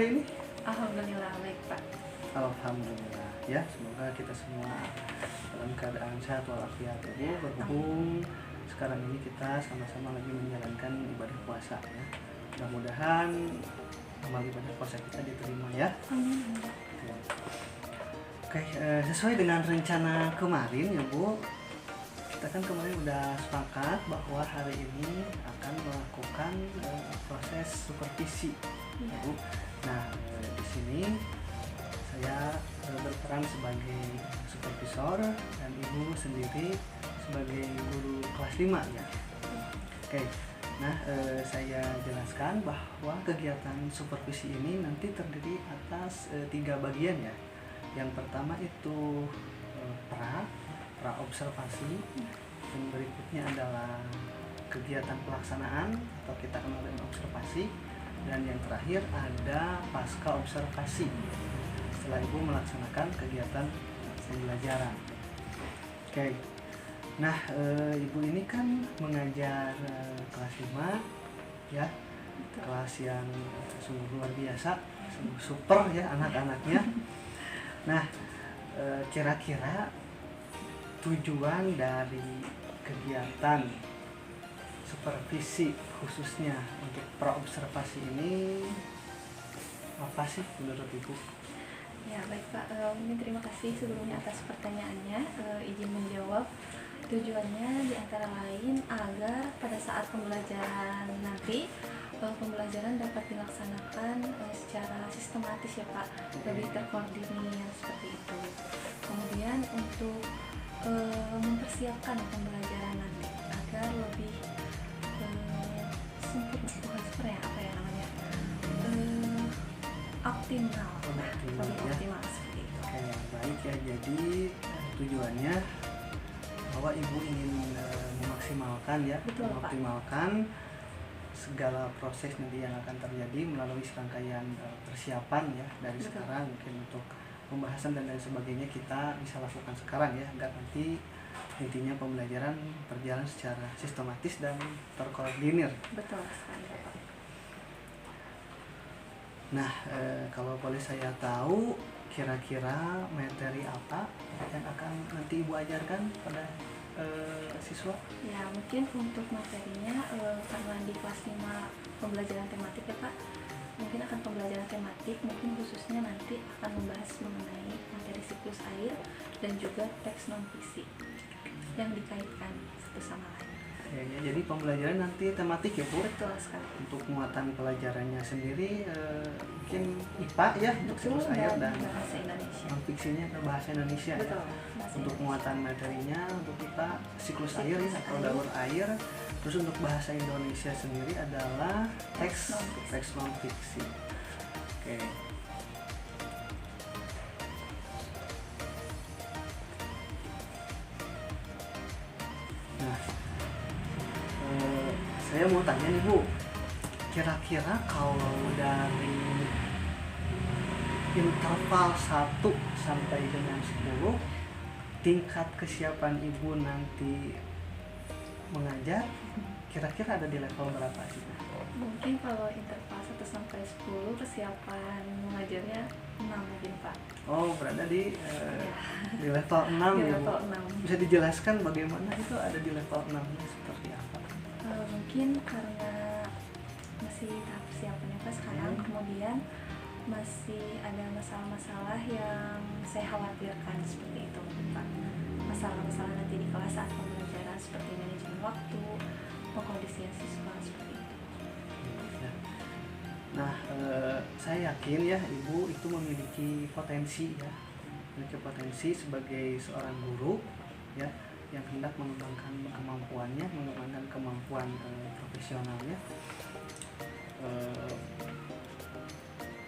hari ini? Alhamdulillah baik Pak. Alhamdulillah ya, semoga kita semua dalam keadaan sehat walafiat ya Bu. Berhubung sekarang ini kita sama-sama lagi menjalankan ibadah puasa ya. Mudah-mudahan amal ibadah puasa kita diterima ya. Amin. Oke, sesuai dengan rencana kemarin ya Bu, kita kan kemarin udah sepakat bahwa hari ini akan melakukan proses supervisi ya Bu. Nah, di sini saya berperan sebagai supervisor dan Ibu sendiri sebagai guru kelas 5 ya. Oke. Nah, saya jelaskan bahwa kegiatan supervisi ini nanti terdiri atas 3 bagian ya. Yang pertama itu pra observasi, yang berikutnya adalah kegiatan pelaksanaan atau kita kenal dengan observasi, dan yang terakhir ada pasca observasi setelah Ibu melaksanakan kegiatan pembelajaran. Oke. Nah, Ibu ini kan mengajar kelas 5 ya. Kelas yang sungguh luar biasa, sungguh super ya anak-anaknya. Nah, kira-kira tujuan dari kegiatan supervisi khususnya untuk praobservasi ini apa sih menurut Ibu? Ya baik Pak, ini terima kasih sebelumnya atas pertanyaannya. Izin menjawab. Tujuannya diantara lain agar pada saat pembelajaran nanti pembelajaran dapat dilaksanakan secara sistematis ya Pak, lebih terkoordinir seperti itu. Kemudian untuk mempersiapkan pembelajaran nanti agar lebih sempurna, optimal, lebih optimal seperti itu. Oke, baik ya. Jadi tujuannya bahwa Ibu ingin memaksimalkan ya, betul, mengoptimalkan segala proses nanti yang akan terjadi melalui serangkaian persiapan ya dari betul. Sekarang mungkin untuk pembahasan dan lain sebagainya kita bisa lakukan sekarang ya, agar nanti intinya pembelajaran berjalan secara sistematis dan terkoordinir. Betul sekali Pak. Nah, kalau boleh saya tahu kira-kira materi apa yang akan nanti Ibu ajarkan pada siswa? Ya, mungkin untuk materinya karena di kelas 5 pembelajaran tematik ya Pak, mungkin akan pembelajaran tematik, mungkin khususnya nanti akan membahas mengenai materi siklus air dan juga teks non-fiksi yang dikaitkan satu sama lain. Ya, jadi pembelajaran nanti tematik ya Bu? Betul sekali. Untuk muatan pelajarannya sendiri mungkin IPA ya, untuk siklus air dan bahasa Indonesia. Non-fiksinya ke bahasa Indonesia. Betul, ya. bahasa Untuk Indonesia. muatan materinya untuk IPA siklus air ya, atau daur air. Terus untuk bahasa Indonesia sendiri adalah teks non-fiksi. Oke. Nah, saya mau tanya nih Bu, kira-kira kalau dari interval 1 sampai dengan 10, tingkat kesiapan Ibu nanti mengajar kira-kira ada di level berapa sih? Mungkin kalau interval 1 sampai 10 persiapan mengajarnya 6 mungkin Pak. Oh, berada di level 6 di ya level Bu? 6. Bisa dijelaskan bagaimana itu ada di level 6-nya seperti apa? Mungkin karena masih tahap persiapannya Pak sekarang, kemudian masih ada masalah-masalah yang saya khawatirkan seperti itu Pak. Masalah-masalah nanti di kelas saat pembelajaran seperti manajemen waktu, pengkondisian siswa seperti itu. Nah, saya yakin ya Ibu itu memiliki potensi ya, memiliki potensi sebagai seorang guru ya, yang hendak mengembangkan kemampuannya, mengembangkan kemampuan profesionalnya.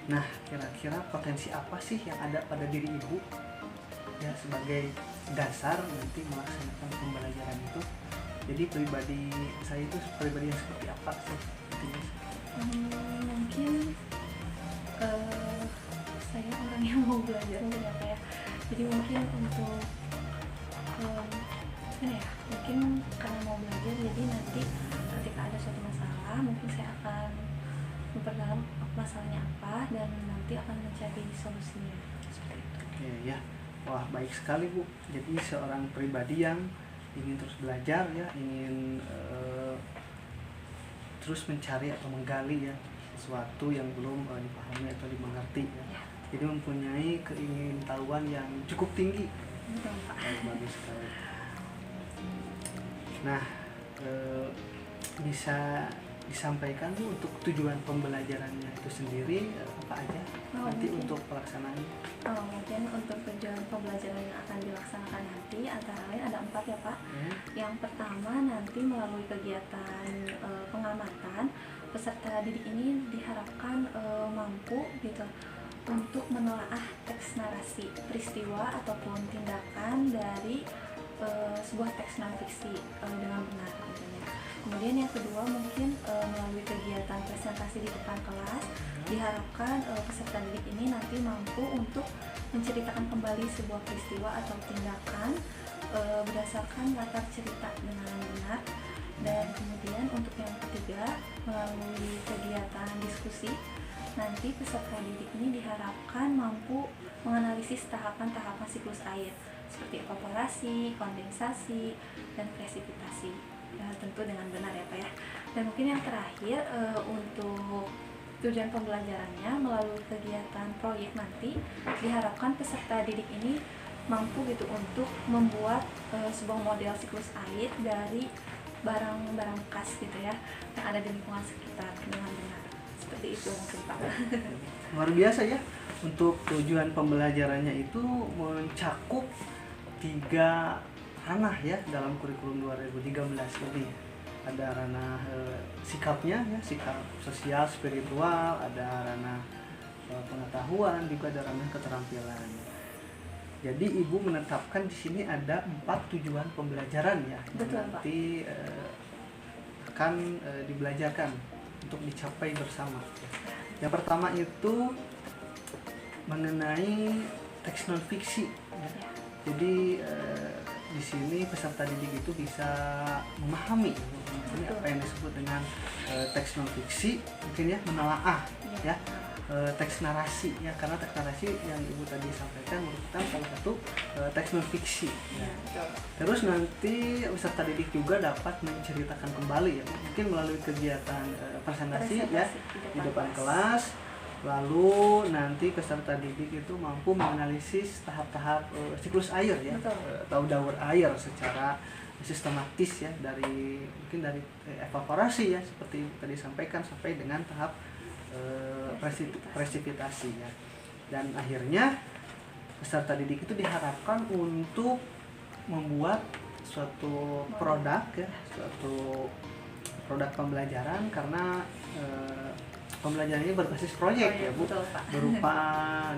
Nah, kira-kira potensi apa sih yang ada pada diri Ibu ya sebagai dasar nanti melaksanakan pembelajaran itu? Jadi pribadi saya itu pribadi yang seperti apa sih? Mungkin saya orang yang mau belajar mungkin apa ya. Jadi mungkin untuk mungkin karena mau belajar, jadi nanti ketika ada suatu masalah mungkin saya akan memperdalam masalahnya apa dan nanti akan mencari solusinya seperti itu. Oke ya, wah baik sekali Bu. Jadi seorang pribadi yang ingin terus belajar ya, ingin terus mencari atau menggali ya sesuatu yang belum dipahami atau dimengerti ya. Ya. Jadi mempunyai keingintahuan yang cukup tinggi. Betul, Pak. Bagus sekali. Nah, bisa disampaikan Bu untuk tujuan pembelajarannya itu sendiri apa aja nanti mungkin. untuk pelaksanaannya? Mungkin untuk tujuan pembelajaran yang akan dilaksanakan nanti antara lain ada 4 ya Pak. Yang pertama nanti melalui kegiatan pengamatan, peserta didik ini diharapkan mampu gitu untuk menelaah teks narasi peristiwa ataupun tindakan dari sebuah teks non-fiksi dengan benar tentunya. Kemudian yang kedua mungkin melalui kegiatan presentasi di depan kelas diharapkan peserta didik ini nanti mampu untuk menceritakan kembali sebuah peristiwa atau tindakan berdasarkan latar cerita dengan benar. Dan kemudian untuk yang ketiga melalui kegiatan diskusi nanti peserta didik ini diharapkan mampu menganalisis tahapan-tahapan siklus air seperti evaporasi, kondensasi, dan presipitasi ya, tentu dengan benar ya Pak ya. Dan mungkin yang terakhir untuk tujuan pembelajarannya melalui kegiatan proyek nanti diharapkan peserta didik ini mampu gitu untuk membuat sebuah model siklus air dari barang-barang bekas gitu ya yang ada di lingkungan sekitar dengan benar. Seperti itu mungkin Pak. Luar biasa ya, untuk tujuan pembelajarannya itu mencakup 3 ranah ya dalam kurikulum 2013 lebih. Ada ranah sikapnya ya, sikap sosial spiritual, ada ranah pengetahuan, juga ada ranah keterampilan. Jadi Ibu menetapkan di sini ada 4 tujuan pembelajaran ya. Betul, nanti akan dibelajarkan untuk dicapai bersama. Yang pertama itu mengenai teks non fiksi. Ya. Jadi di sini peserta didik itu bisa memahami apa yang disebut dengan teks non fiksi, mungkin ya menelaah ya teks narasi ya, karena teks narasi yang Ibu tadi sampaikan merupakan salah satu teks non fiksi. Ya. Terus nanti peserta didik juga dapat menceritakan kembali ya, mungkin melalui kegiatan presentasi ya di depan kelas. Lalu nanti peserta didik itu mampu menganalisis tahap-tahap siklus air ya, atau daur air secara sistematis ya, dari mungkin dari evaporasi ya seperti tadi sampaikan sampai dengan tahap presipitasi ya. Dan akhirnya peserta didik itu diharapkan untuk membuat suatu produk ya, suatu produk pembelajaran, karena pembelajaran ini berbasis proyek ya Bu, berupa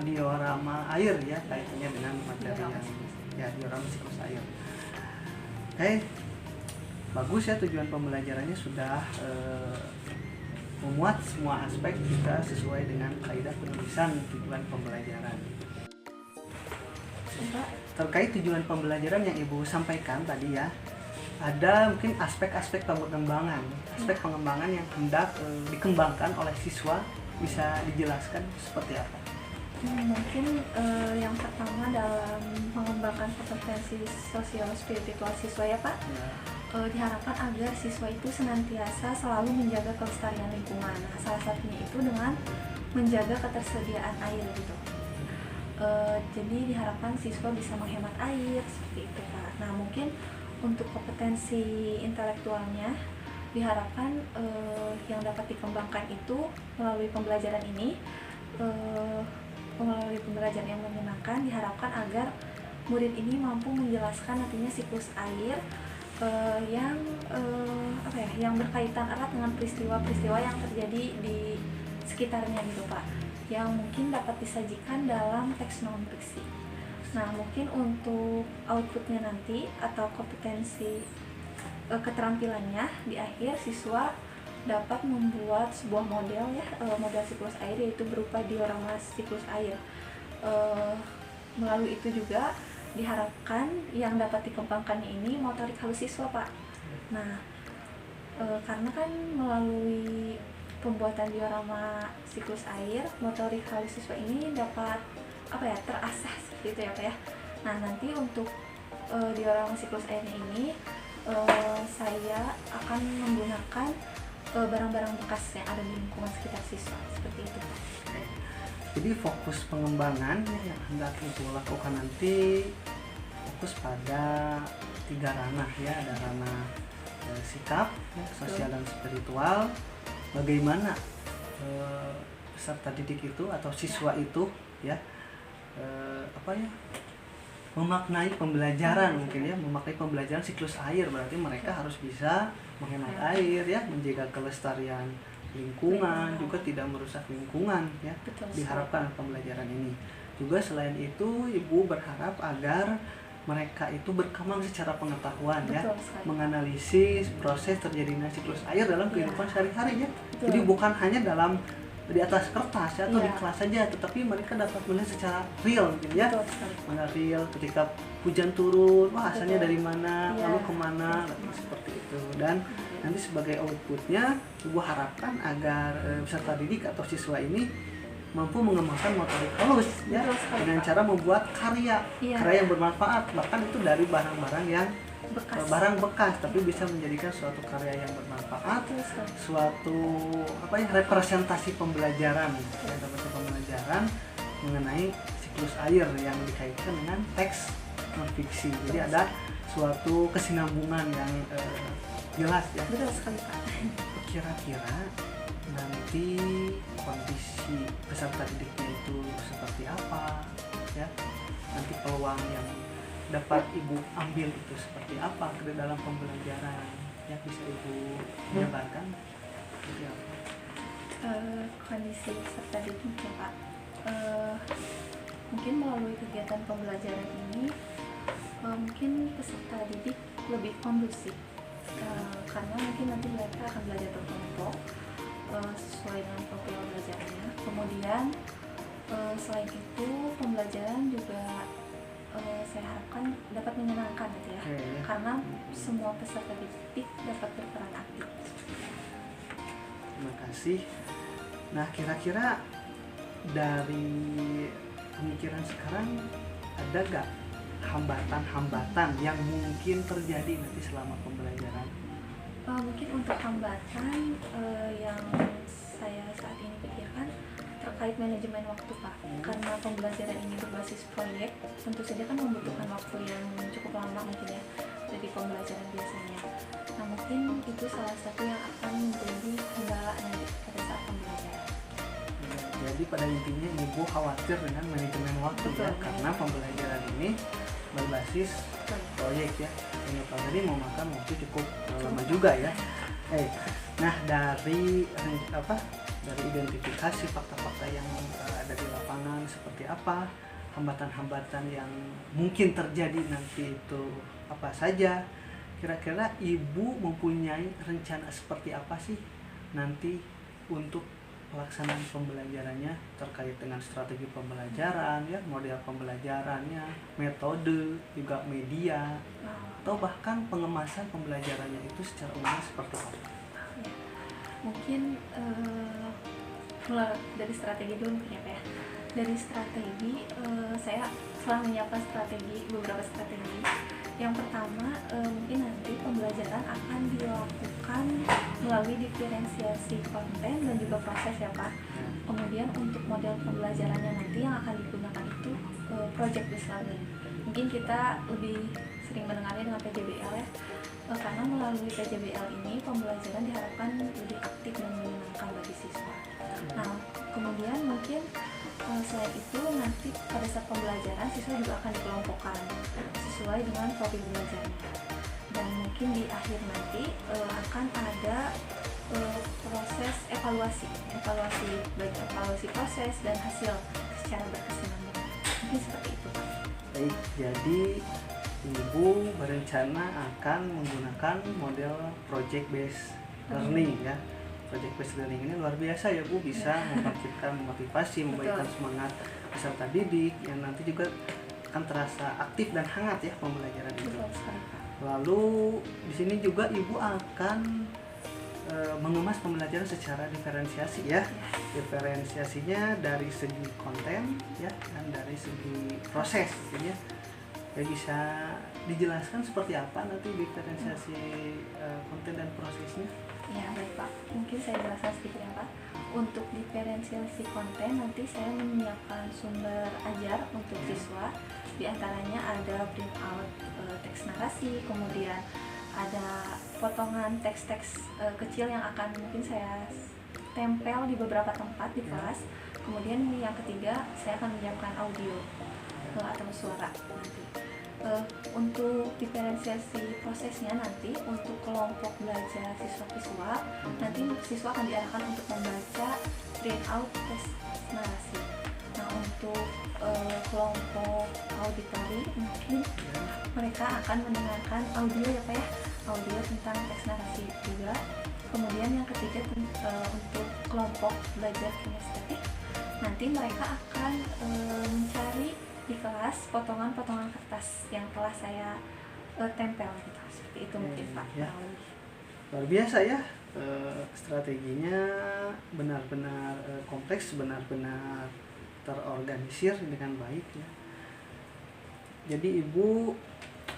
diorama air ya, kaitannya dengan materi yang ya diorama siklus air. Bagus ya, tujuan pembelajarannya sudah memuat semua aspek kita sesuai dengan kaidah penulisan tujuan pembelajaran. Terkait tujuan pembelajaran yang Ibu sampaikan tadi ya, ada mungkin aspek-aspek pengembangan, aspek pengembangan yang hendak dikembangkan oleh siswa, bisa dijelaskan seperti apa? Mungkin yang pertama dalam mengembangkan kompetensi sosial spiritual siswa ya Pak, diharapkan agar siswa itu senantiasa selalu menjaga kelestarian lingkungan. Nah, salah satunya itu dengan menjaga ketersediaan air gitu. Jadi diharapkan siswa bisa menghemat air seperti itu Pak. Nah mungkin untuk kompetensi intelektualnya diharapkan yang dapat dikembangkan itu melalui pembelajaran ini, melalui pembelajaran yang menyenangkan, diharapkan agar murid ini mampu menjelaskan nantinya siklus air yang berkaitan erat dengan peristiwa-peristiwa yang terjadi di sekitarnya gitu Pak, yang mungkin dapat disajikan dalam teks non fiksi. Nah mungkin untuk outputnya nanti atau kompetensi keterampilannya di akhir siswa dapat membuat sebuah model ya, model siklus air, yaitu berupa diorama siklus air. Melalui itu juga diharapkan yang dapat dikembangkan ini motorik halus siswa Pak. Nah karena kan melalui pembuatan diorama siklus air, motorik halus siswa ini dapat terasah seperti itu ya Pak ya. Nah nanti untuk diorama siklus airnya ini saya akan menggunakan barang-barang bekas yang ada di lingkungan sekitar siswa seperti itu Pak. Jadi fokus pengembangan yang hendak Ibu lakukan nanti fokus pada 3 ranah ya, ada ranah sikap, ya, sosial dan spiritual. Bagaimana peserta didik itu atau siswa itu ya memaknai pembelajaran, mungkin ya memaknai pembelajaran siklus air, berarti mereka harus bisa menghemat air ya, menjaga kelestarian lingkungan, juga tidak merusak lingkungan ya. Diharapkan pembelajaran ini. Juga selain itu Ibu berharap agar mereka itu berkembang secara pengetahuan ya, menganalisis proses terjadinya siklus air dalam kehidupan sehari-hari ya. Jadi bukan hanya dalam di atas kertas ya, atau di kelas saja, tetapi mereka dapat melihat secara real gitu ya. Mana real ketika hujan turun, wah asalnya dari mana, lalu kemana, seperti itu. Dan nanti sebagai outputnya Ibu harapkan agar peserta didik atau siswa ini mampu mengembangkan motorik halus ya, dengan cara membuat karya yang bermanfaat, bahkan itu dari barang-barang yang barang bekas, tapi bisa menjadikan suatu karya yang bermanfaat, suatu representasi pembelajaran mengenai siklus air yang dikaitkan dengan teks non fiksi. Jadi ada suatu kesinambungan yang jelas ya. Betul sekali Pak. Kira-kira nanti kondisi peserta didiknya itu seperti apa ya, nanti peluang yang dapat Ibu ambil itu seperti apa ke dalam pembelajaran ya, bisa Ibu jabarkan ya. Kondisi peserta didik ya Pak, mungkin melalui kegiatan pembelajaran ini mungkin peserta didik lebih kondusif, karena mungkin nanti mereka akan belajar berkelompok sesuai dengan profil belajarnya. Kemudian selain itu pembelajaran juga saya harapkan dapat menyenangkan gitu ya, karena semua peserta didik dapat berperan aktif. Terima kasih. Nah, kira-kira dari pemikiran sekarang ada gak hambatan-hambatan yang mungkin terjadi nanti selama pembelajaran? Mungkin untuk hambatan yang saya saat ini pikirkan terkait manajemen waktu Pak, karena pembelajaran ini berbasis proyek, tentu saja kan membutuhkan waktu yang cukup lama mungkin ya dari pembelajaran biasanya. Nah mungkin itu salah satu yang akan menjadi kendala nanti pada saat pembelajaran. Jadi pada intinya Ibu khawatir dengan manajemen waktu ya, karena pembelajaran ini berbasis proyek ya, yang tadi memakan waktu cukup lama juga ya. Nah dari identifikasi fakta-fakta yang ada di lapangan seperti apa, hambatan-hambatan yang mungkin terjadi nanti itu apa saja, kira-kira Ibu mempunyai rencana seperti apa sih nanti untuk pelaksanaan pembelajarannya, terkait dengan strategi pembelajaran ya, model pembelajarannya, metode, juga media, atau bahkan pengemasan pembelajarannya itu secara umum seperti apa? Mungkin mulai dari strategi dulu ya Pak ya. Dari strategi saya telah menyiapkan beberapa strategi. Yang pertama mungkin nanti pembelajaran akan dilakukan melalui diferensiasi konten dan juga proses ya Pak. Kemudian untuk model pembelajarannya nanti yang akan digunakan itu project based learning. Mungkin kita lebih sering mendengarnya dengan PJBL ya. Karena melalui PJBL ini pembelajaran diharapkan lebih aktif dan menyenangkan bagi siswa. Nah, kemudian mungkin selain itu nanti pada saat pembelajaran siswa juga akan dikelompokkan sesuai dengan profil belajarnya. Dan mungkin di akhir nanti akan ada proses evaluasi baik evaluasi proses dan hasil secara berkesinambungan. Mungkin seperti itu Pak. Baik, jadi Ibu berencana akan menggunakan model project based learning ya. Project based learning ini luar biasa ya Bu, bisa membangkitkan motivasi, memberikan semangat peserta didik yang nanti juga akan terasa aktif dan hangat ya pembelajaran itu. Lalu di sini juga Ibu akan mengemas pembelajaran secara diferensiasi ya. Diferensiasinya dari segi konten ya dan dari segi proses gitu ya. Bisa dijelaskan seperti apa nanti diferensiasi konten dan prosesnya? Ya baik Pak, mungkin saya jelaskan sedikit ya Pak. Untuk diferensiasi konten nanti saya menyiapkan sumber ajar untuk siswa. Di antaranya ada printout teks narasi, kemudian ada potongan teks-teks kecil yang akan mungkin saya tempel di beberapa tempat di kelas. Kemudian yang ketiga saya akan menyiapkan audio atau suara nanti. Untuk diferensiasi prosesnya nanti untuk kelompok belajar siswa-siswa nanti siswa akan diarahkan untuk membaca printout teks narasi. Nah untuk kelompok auditory mungkin mereka akan mendengarkan audio ya Pak ya, audio tentang teks narasi juga. Kemudian yang ketiga untuk kelompok belajar kinestetik nanti mereka akan mencari di kelas potongan-potongan kertas yang telah saya tempel gitu. Seperti itu mungkin Pak. Ya. Luar biasa ya, strateginya benar-benar kompleks, benar-benar terorganisir dengan baik ya. Jadi Ibu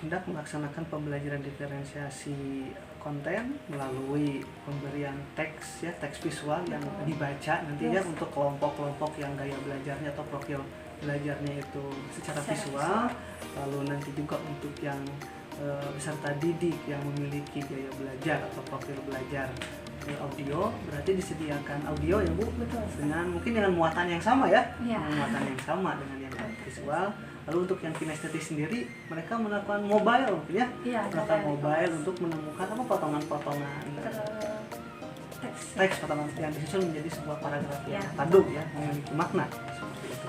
hendak melaksanakan pembelajaran diferensiasi konten melalui pemberian teks ya, teks visual yang dibaca nanti ya untuk kelompok-kelompok yang gaya belajarnya atau profil belajarnya itu secara visual. Lalu nanti juga untuk yang peserta didik yang memiliki gaya belajar atau profil belajar audio, berarti disediakan audio ya Bu. Betul. Dengan muatan yang sama ya, Ya. muatan yang sama dengan yang visual. Lalu untuk yang kinestetik sendiri mereka melakukan mobile ya, melakukan mobile untuk menemukan apa potongan-potongan teks potongan yang disusun menjadi sebuah paragraf yang padu ya, memiliki makna seperti itu.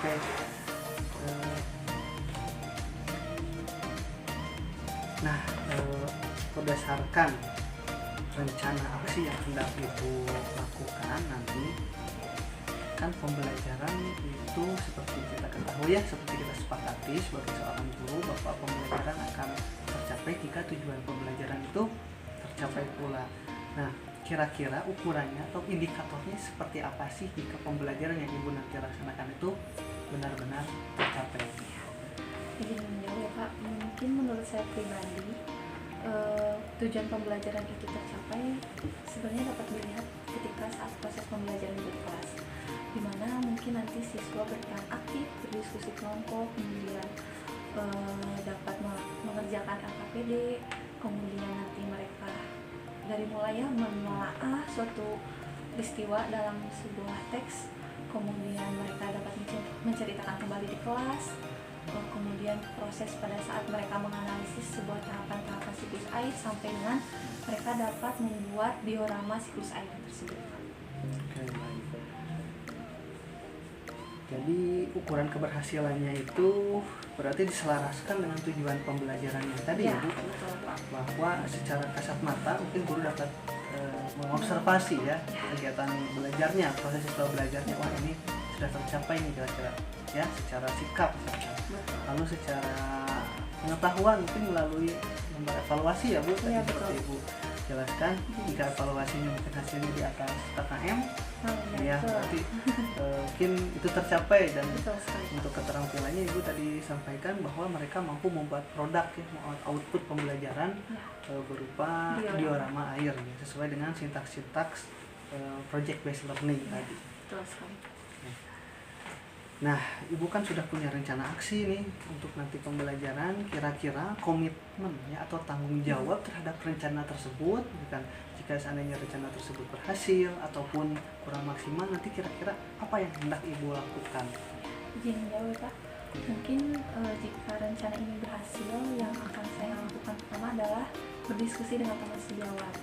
Oke. Nah, berdasarkan rencana apa sih yang hendak Ibu lakukan nanti? Kan pembelajaran itu seperti kita ketahui ya, seperti kita sepakati sebagai seorang guru bahwa pembelajaran akan tercapai jika tujuan pembelajaran itu tercapai pula. Nah, kira-kira ukurannya atau indikatornya seperti apa sih jika pembelajaran yang Ibu nanti laksanakan itu benar-benar tercapai? Izin menjawab ya Pak, mungkin menurut saya pribadi tujuan pembelajaran itu tercapai sebenarnya dapat dilihat ketika saat proses pembelajaran di kelas, di mana mungkin nanti siswa berperan aktif, berdiskusi kelompok, kemudian dapat mengerjakan LKPD, kemudian nanti mereka dari mulai menelaah suatu peristiwa dalam sebuah teks, kemudian mereka dapat menceritakan kembali di kelas, kemudian proses pada saat mereka menganalisis sebuah tahapan-tahapan siklus air sampai dengan mereka dapat membuat diorama siklus air tersebut. Oke, baik. Jadi ukuran keberhasilannya itu berarti diselaraskan dengan tujuan pembelajarannya tadi ya Bu? Betul, Pak. Bahwa secara kasat mata mungkin guru dapat mengobservasi ya kegiatan belajarnya, proses siswa belajarnya, wah ini sudah tercapai nih kira-kira ya, secara sikap lalu secara pengetahuan mungkin melalui lembar evaluasi ya Bu, tadi seperti Ibu jelaskan. Jika evaluasinya mungkin hasilnya di atas KKM ya berarti mungkin itu tercapai. Dan untuk keterampilannya Ibu tadi sampaikan bahwa mereka mampu membuat produk ya, output pembelajaran berupa diorama air ya, sesuai dengan sintaks project based learning tadi. Betul sekali. Nah, Ibu kan sudah punya rencana aksi nih untuk nanti pembelajaran. Kira-kira komitmen ya atau tanggung jawab terhadap rencana tersebut, bukan jika seandainya rencana tersebut berhasil ataupun kurang maksimal, nanti kira-kira apa yang hendak Ibu lakukan? Izin jawab Pak. Mungkin jika rencana ini berhasil, yang akan saya lakukan pertama adalah berdiskusi dengan teman sejawat,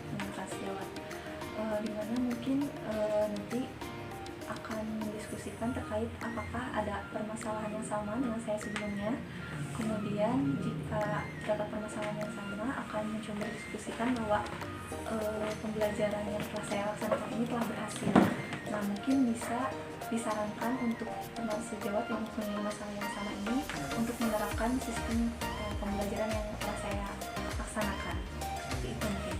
di mana mungkin nanti akan mendiskusikan terkait apakah ada permasalahan yang sama dengan saya sebelumnya. Kemudian jika terdapat permasalahan yang sama, akan mencoba diskusikan bahwa pembelajaran yang telah saya laksanakan ini telah berhasil. Nah, mungkin bisa disarankan untuk teman sejawat yang mempunyai masalah yang sama ini untuk menerapkan sistem pembelajaran yang telah saya laksanakan. Seperti itu mungkin.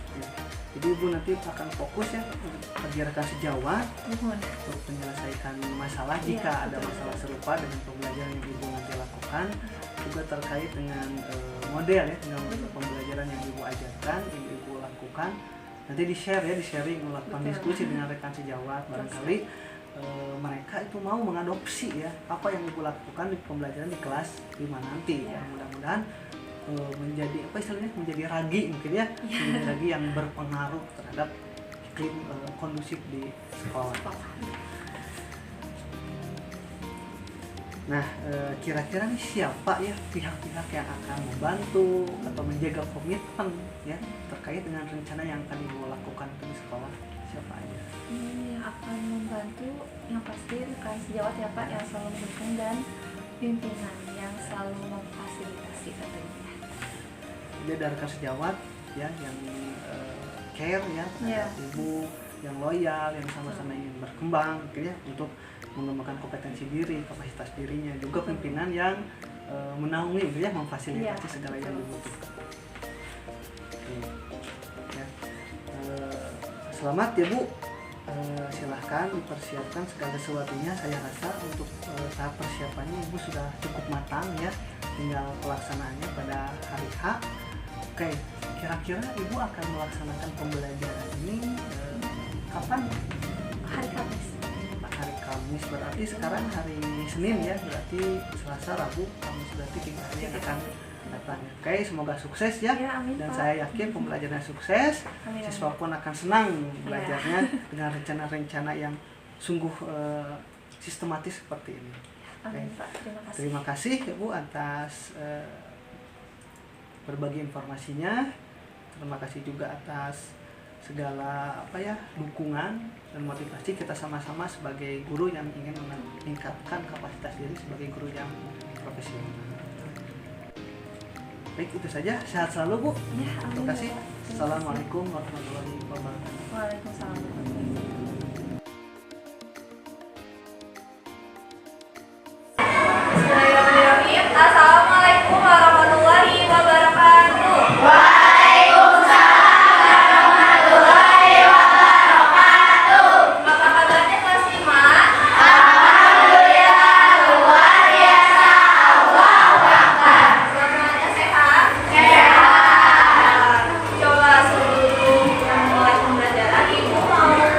Jadi Jadi Ibu nanti akan fokus ya bagi rekan sejawat Mohon. untuk menyelesaikan masalah jika Iya, ada betul. masalah serupa dengan pembelajaran yang Ibu nanti lakukan, juga terkait dengan model ya, dengan pembelajaran yang Ibu ajarkan, yang Ibu lakukan, nanti di-share ya, di-sharing, melakukan Betul. diskusi dengan rekan sejawat, barangkali mereka itu mau mengadopsi ya apa yang Ibu lakukan di pembelajaran di kelas 5 nanti ya, mudah-mudahan menjadi apa istilahnya, menjadi ragi mungkin ya, menjadi ragi yang berpengaruh terhadap iklim kondusif di sekolah. Nah, kira-kira nih siapa ya pihak-pihak yang akan membantu atau menjaga komitmen ya terkait dengan rencana yang akan Ibu lakukan di sekolah? Siapa aja? Yang akan membantu yang pasti rekan sejawat ya Pak, yang selalu mendukung, dan pimpinan yang selalu memfasilitasi tentunya. Jadi ada rekan sejawat ya yang care ya, terhadap Ibu, yang loyal, yang sama-sama ingin berkembang gitu ya, untuk mengembangkan kompetensi diri, kapasitas dirinya, juga pimpinan yang menaungi gitu ya, memfasilitasi segala yang dibutuhkan. Oke. Ya. Selamat ya Bu, silahkan dipersiapkan segala sesuatunya. Saya rasa untuk tahap persiapannya Ibu sudah cukup matang ya, tinggal pelaksanaannya pada hari H. Oke, kira-kira Ibu akan melaksanakan pembelajaran ini kapan? Hari Kamis. Hari Kamis, berarti sekarang hari Senin ya, berarti Selasa, Rabu, Kamis, berarti 3 hari yang akan datang. Oke, semoga sukses ya, Amin, dan Pak. saya yakin pembelajarannya sukses. Amin. Siswa pun akan senang belajarnya dengan rencana-rencana yang sungguh sistematis seperti ini. Amin Pak, terima kasih. Terima kasih Ibu atas berbagi informasinya. Terima kasih juga atas segala dukungan dan motivasi kita sama-sama sebagai guru yang ingin meningkatkan kapasitas diri sebagai guru yang profesional. Baik, itu saja. Sehat selalu Bu. Ya, amin. Terima kasih. Pak. Assalamualaikum warahmatullahi wabarakatuh. Waalaikumsalam warahmatullahi wabarakatuh. Bismillahirrahmanirrahim. Assalamualaikum warahmatullahi wabarakatuh. Apa kabarnya kelas 5? Semuanya sehat? Sehat. Coba sebelum mulai pembelajaran, Ibu mau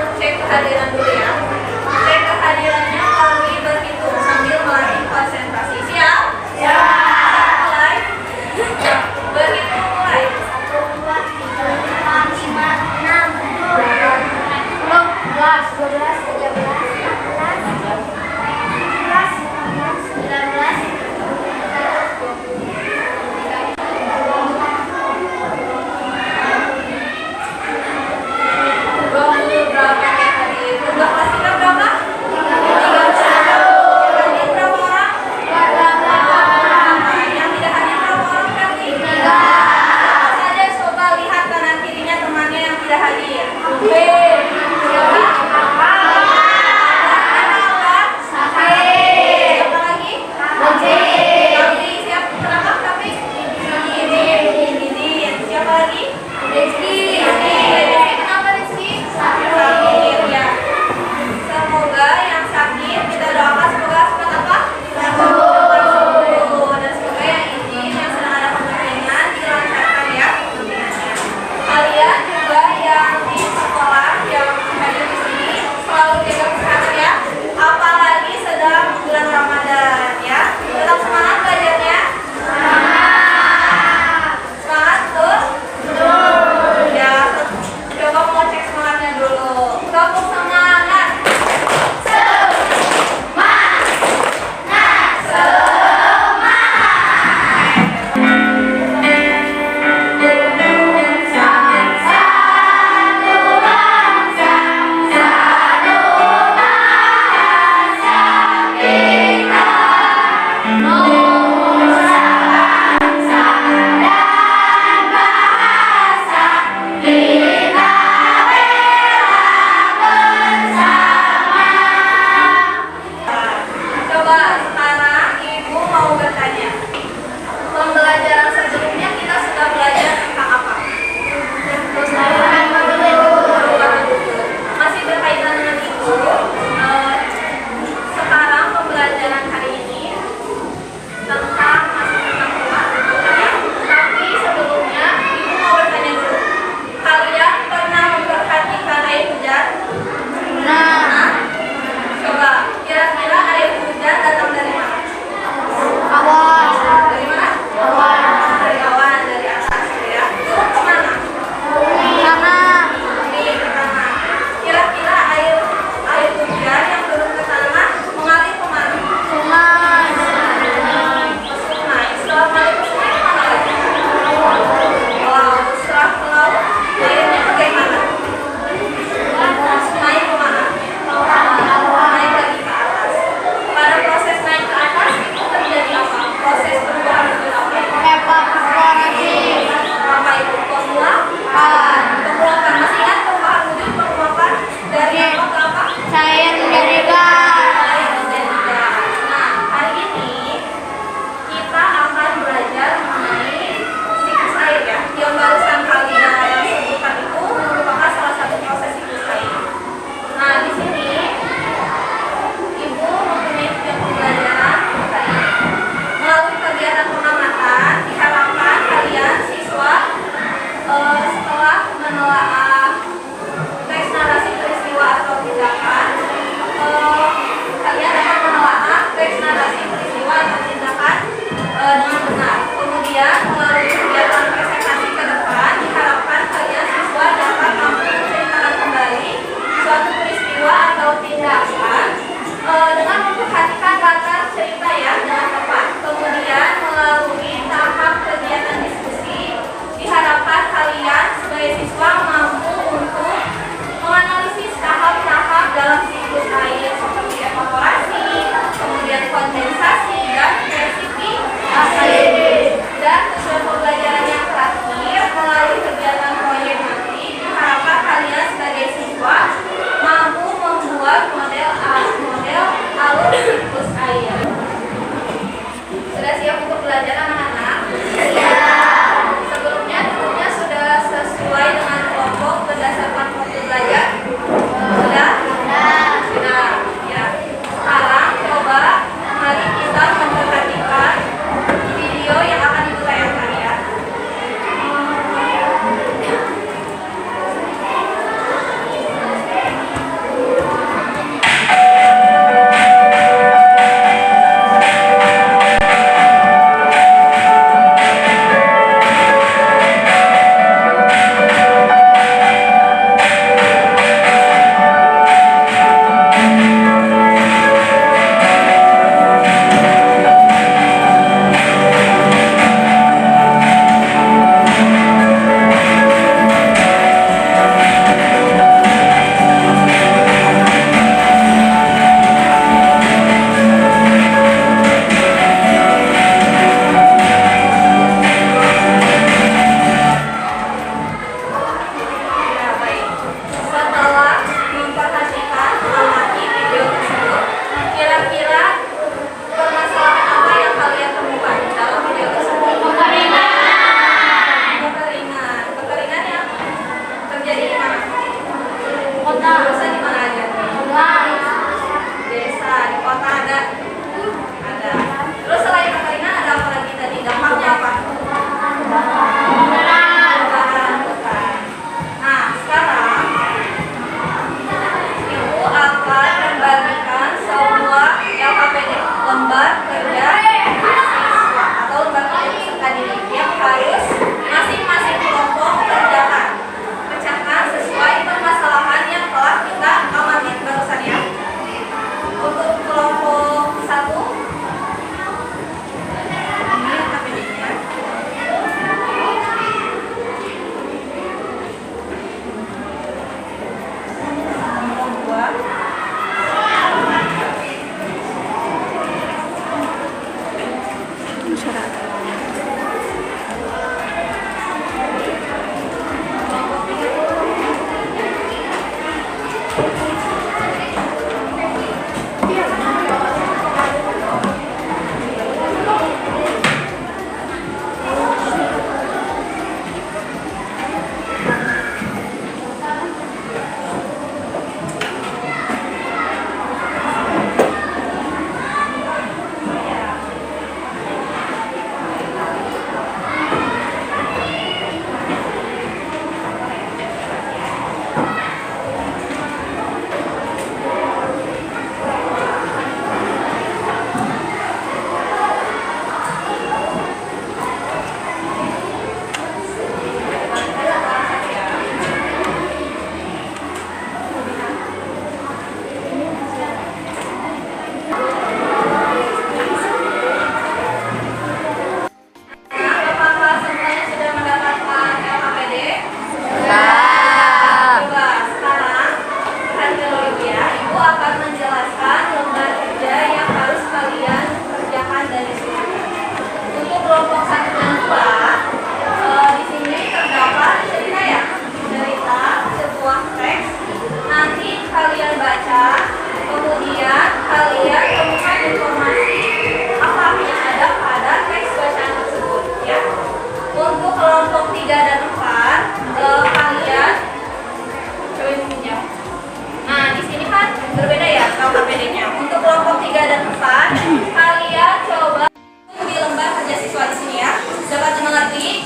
Dimengerti?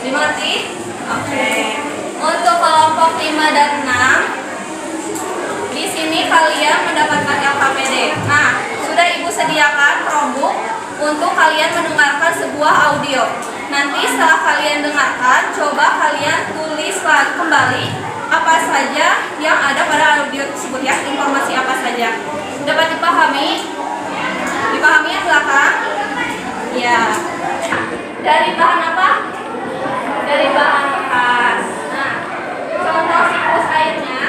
Dimengerti? Oke. Untuk kelompok 5 dan 6, di sini kalian mendapatkan LKPD. Nah, sudah Ibu sediakan Chromebook untuk kalian mendengarkan sebuah audio. Nanti setelah kalian dengarkan, coba kalian tulis kembali apa saja yang ada pada audio tersebut ya, informasi apa saja. Dapat dipahami? Dipahami yang belakang? Ya. Dari bahan apa? Dari bahan bekas. Nah, contoh siklus airnya,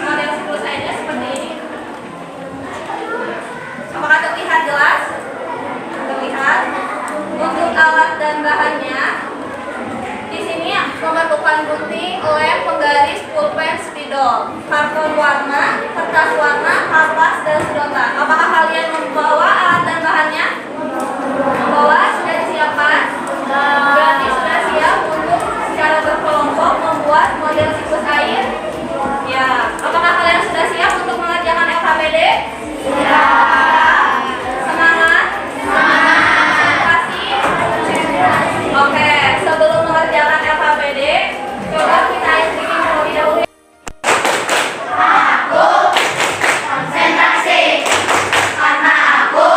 model siklus airnya seperti ini. Apakah terlihat jelas? Terlihat. Untuk alat dan bahannya, di sini memerlukan gunting, lem, penggaris, pulpen, spidol, karton warna, kertas warna, kapas, dan sedotan. Apakah kalian membawa alat dan bahannya? Membawa, sudah disiapkan? Berarti sudah siap untuk secara berkelompok membuat model siklus air? Ya. Apakah kalian sudah siap untuk mengerjakan LKPD? Ya. Semangat? Konsentrasi? Oke, sebelum mengerjakan LKPD, coba kita ikuti terlebih dahulu. Aku konsentrasi karena aku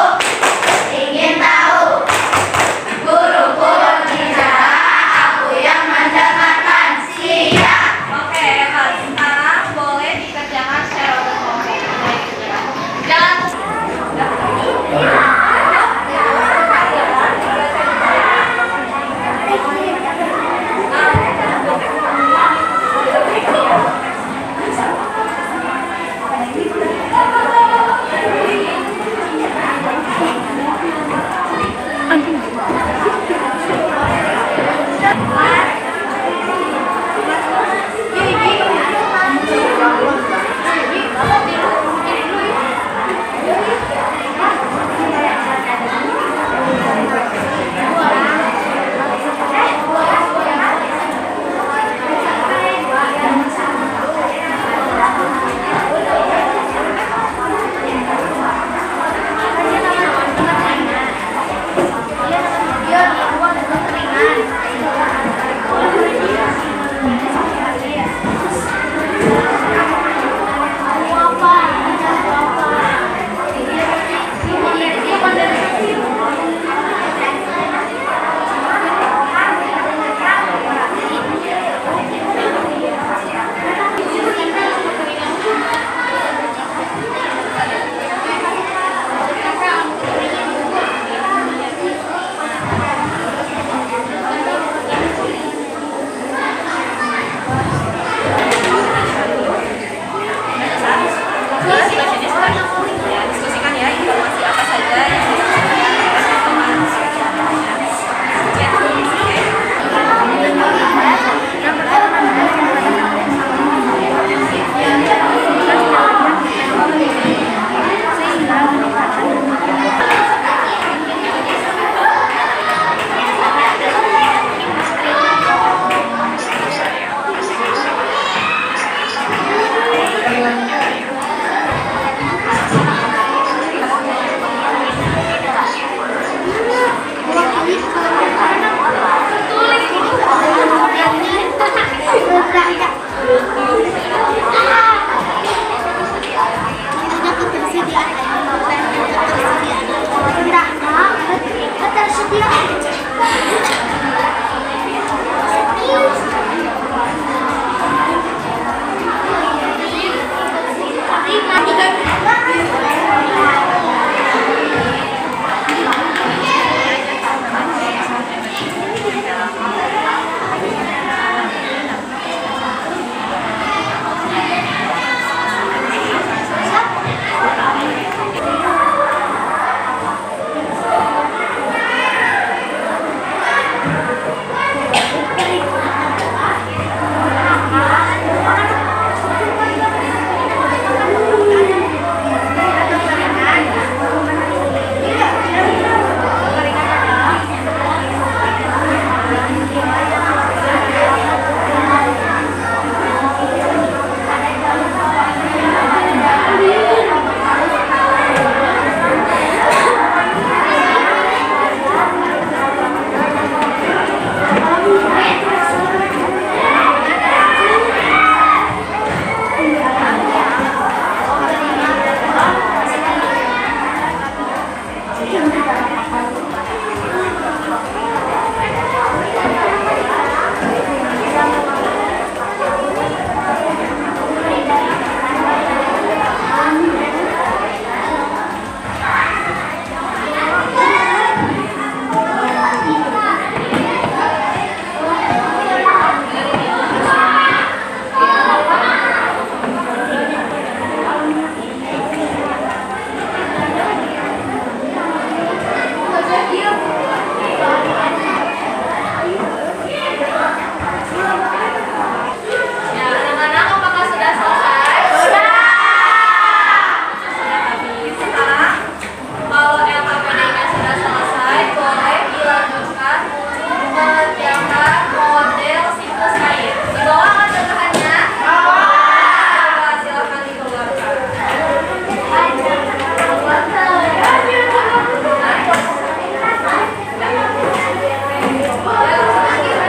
ingin tahu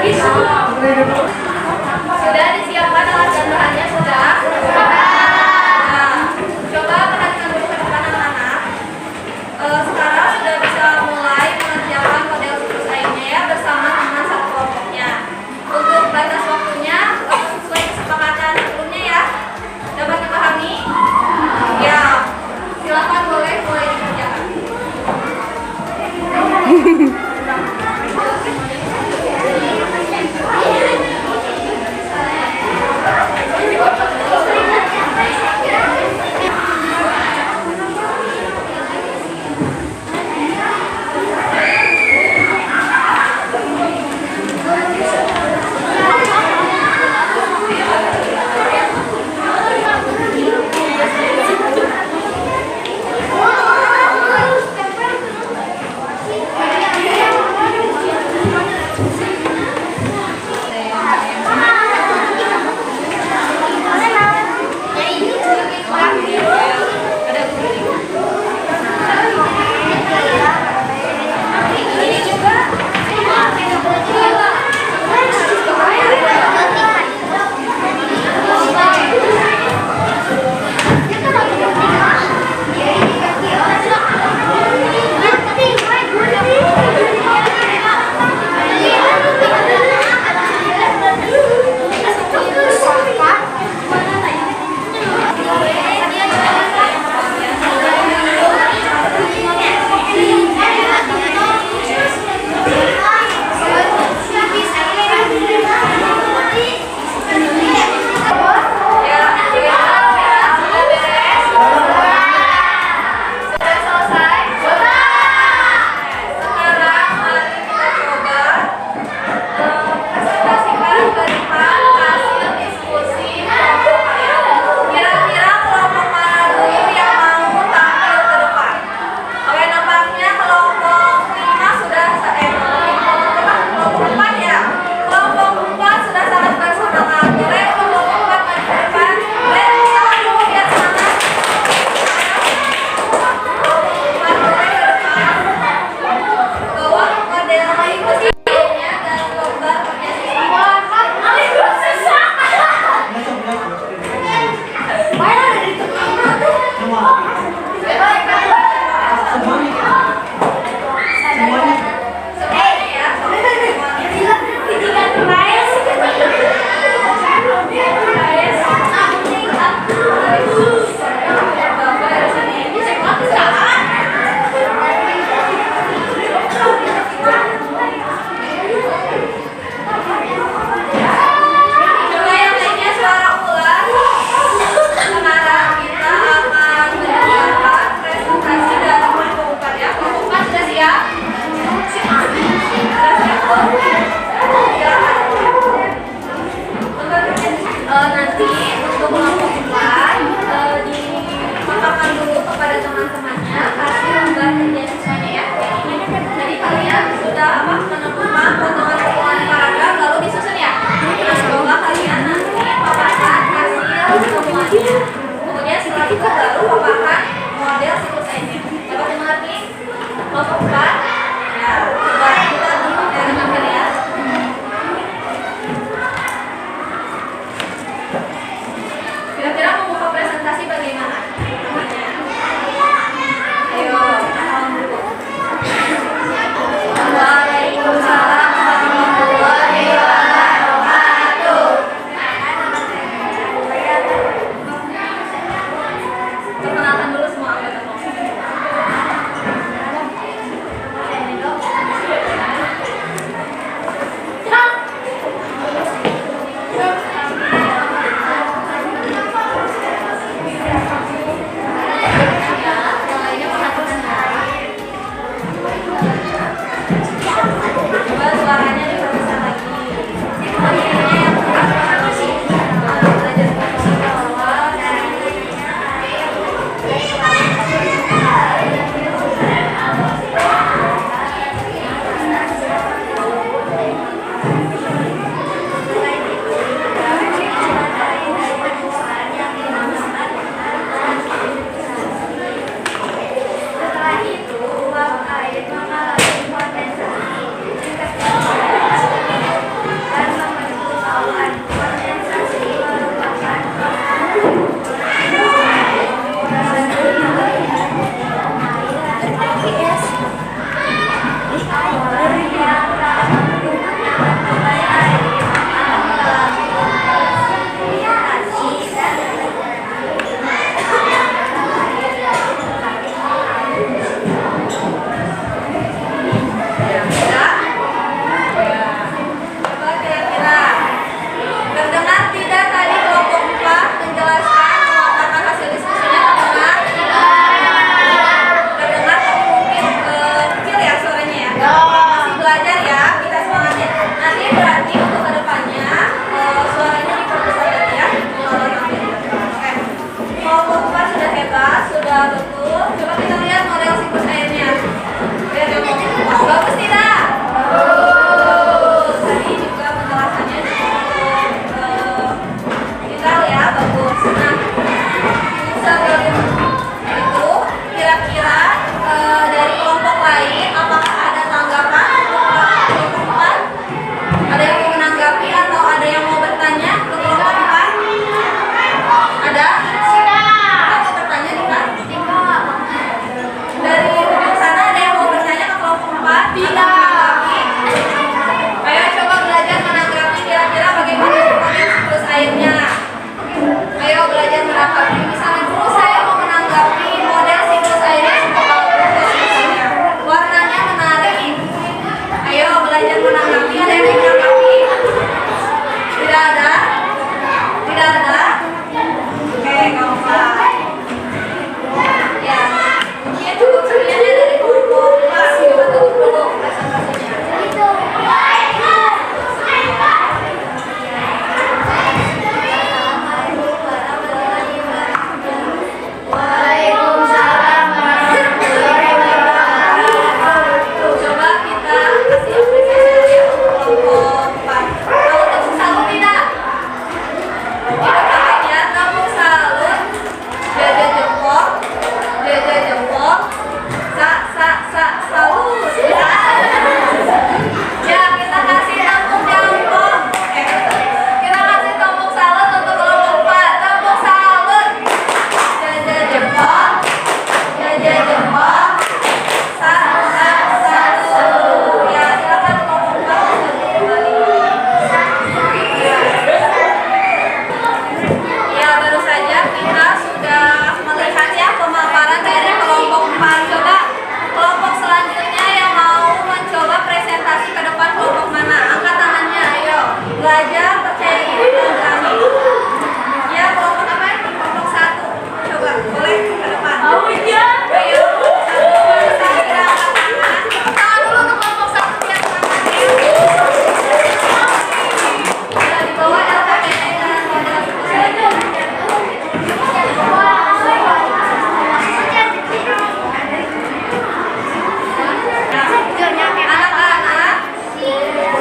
Sudah disiapkan alat dan bahannya sudah? Nah, coba perhatikan dulu ke depan anak-anak. Sekarang sudah bisa mulai mengerjakan model siklus lainnya ya bersama teman satu kelompoknya. Untuk batas waktunya sesuai kesepakatan sebelumnya ya. Dapat dipahami? Ya. Silakan boleh mulai dikerjakan.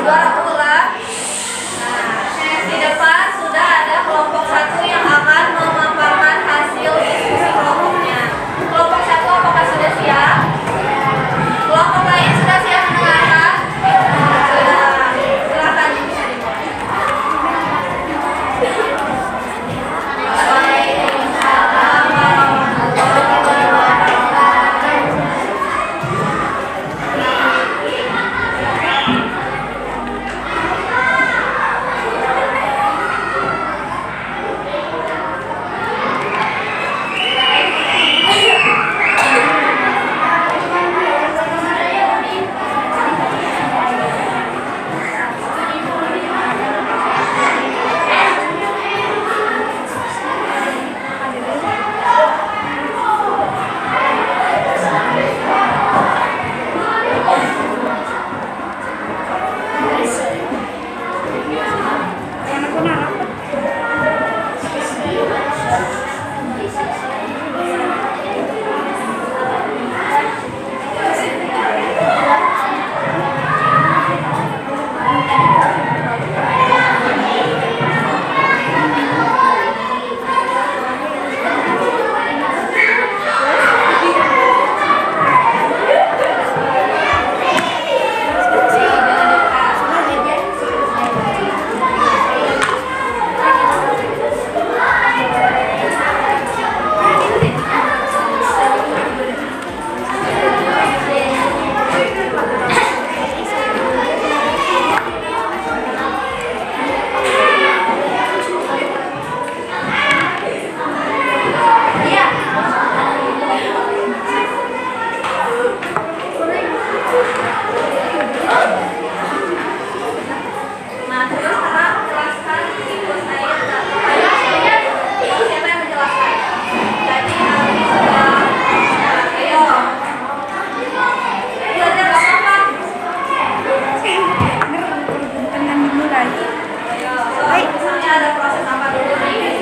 Suara ulang. Nah, di depan sudah ada kelompok satu yang akan memaparkan hasil diskusi kelompoknya. Kelompok satu apakah sudah siap? Kelompok lain sudah siap mendengarkan? Sudah. Silakan bisa dimulai. Waalaikumsalam warahmatullahi wabarakatuh. Nah, terus sekarang menjelaskan siklus air. Siapa yang menjelaskan? Jadi Aldi sudah. Ayo. Belajar apa? Dengan dimulai. Ayo. So, misalnya ada proses apa dulu nih?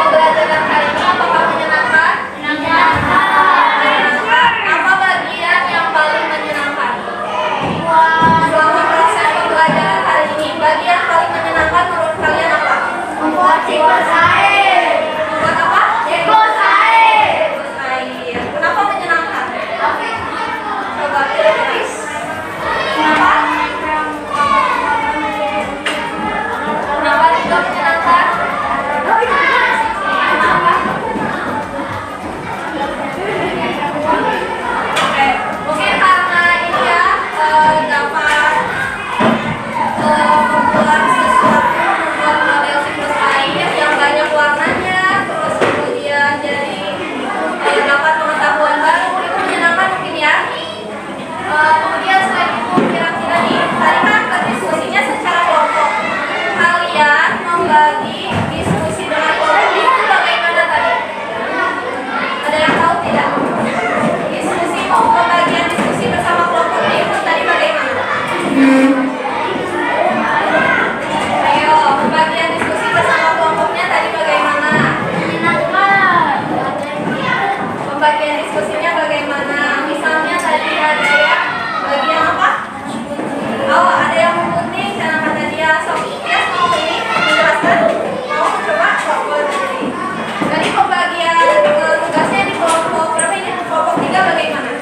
Pembelajaran kali ini apakah menyenangkan? Menyenangkan. Apa bagian yang paling menyenangkan? Selama proses pembelajaran hari ini, bagian paling menyenangkan menurut kalian apa? Membuat siklus air. Membuat apa? Siklus air. Siklus air. Kenapa menyenangkan? Coba tulis. Kenapa? Kenapa juga menyenangkan? Oke, mungkin karena ini ya dapat membuat sesuatu, membuat model siklus air yang banyak warnanya, terus kemudian jadi dapat pengetahuan baru, itu menyenangkan mungkin ya. Kemudian selain itu kira-kira nih, tadi kan berdiskusinya secara kelompok. Kalian membagi diskusi dengan kelompok itu bagaimana tadi? Ada yang tahu tidak? Diskusi pembagian diskusi bersama kelompoknya itu tadi bagaimana? Ayo, pembagian diskusi bersama kelompoknya tadi bagaimana? Pembagian diskusinya bagaimana? Misalnya tadi ada yang bagian apa? Oh, ada yang menggunting, cara kata dia. So, ya, mau ini menjelaskan? Mau coba? Jadi pembagian tugasnya di kelompok berapa ini? Kelompok 3 bagaimana?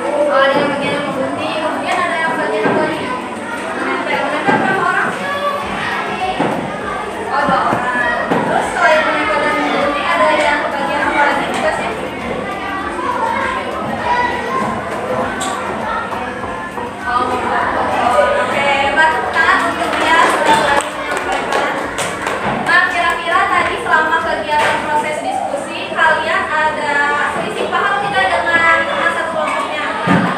Oh, ada yang bagian yang menggunting, kemudian ada yang bagian apa nih? Menempel berapa orang? Oh, 2 orang. Terus selain menempel dan menggunting, ada yang bagian apa lagi tugasnya? Oh, oke, batukan untuk dia sudah berani menyampaikan. Nah, kira-kira tadi selama kegiatan proses diskusi, kalian ada selisih paham tidak dengan teman satu kelompoknya?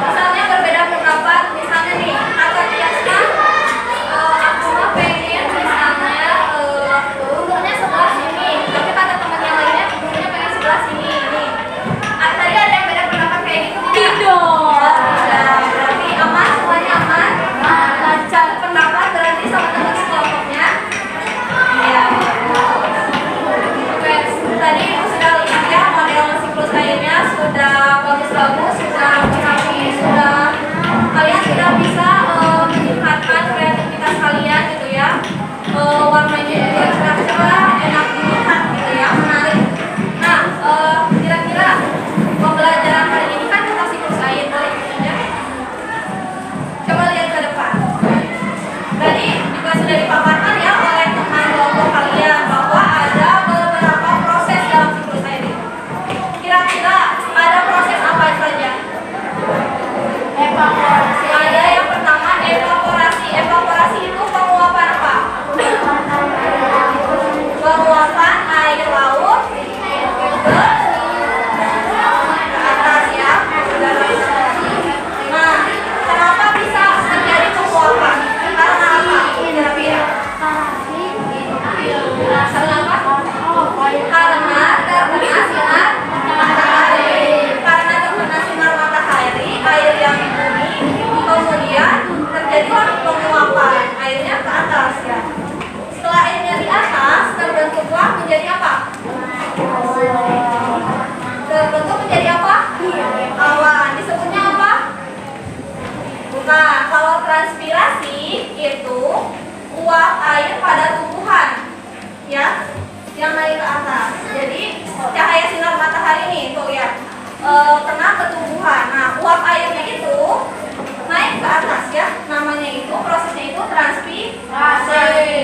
Misalnya berbeda pendapat, misalnya nih, kata dia aku mah pengen misalnya umurnya sebelah sini, tapi kata teman yang lainnya umurnya pengen sebelah sini. Nih, tadi ada yang beda pendapat kayak gitu tidak? Tidak. Berarti aman, semuanya aman? Satu pendapat berarti sama teman sekelompoknya? Iya. Oke, tadi Ibu sudah lihat ya model siklus airnya sudah bagus-bagus, sudah rapi, sudah kalian sudah bisa meningkatkan kreativitas kalian gitu ya. Warnanya juga cerah-cerah, enak dilihat gitu ya, menarik. Nah, kira-kira pembelajaran hari ini kan tentang siklus air, boleh ya? Coba lihat ke depan. Tadi juga sudah dipaparkan ya oleh teman kelompok kalian bahwa ada beberapa proses dalam siklus air ini. Kira-kira ada proses apa saja? Evaporasi. Ada yang pertama evaporasi. Evaporasi itu penguapan apa? Penguapan air laut ke atas ya. Nah, kenapa bisa terjadi penguapan? Karena apa? Kira-kira? Karena apa? Karena terkena sinar matahari. Karena terkena sinar matahari, air yang di bumi, kemudian terjadilah penguapan airnya ke atas ya. Setelah airnya di atas, terbentuklah menjadi apa? Terbentuk menjadi apa? Awan. Disebutnya apa? Bukan. Kalau transpirasi itu uap air pada tumbuhan, ya, yang naik ke atas. Jadi cahaya sinar matahari nih, tuh ya, kena ke tumbuhan. Nah, uap airnya itu naik ke atas ya. Namanya itu prosesnya itu transpirasi.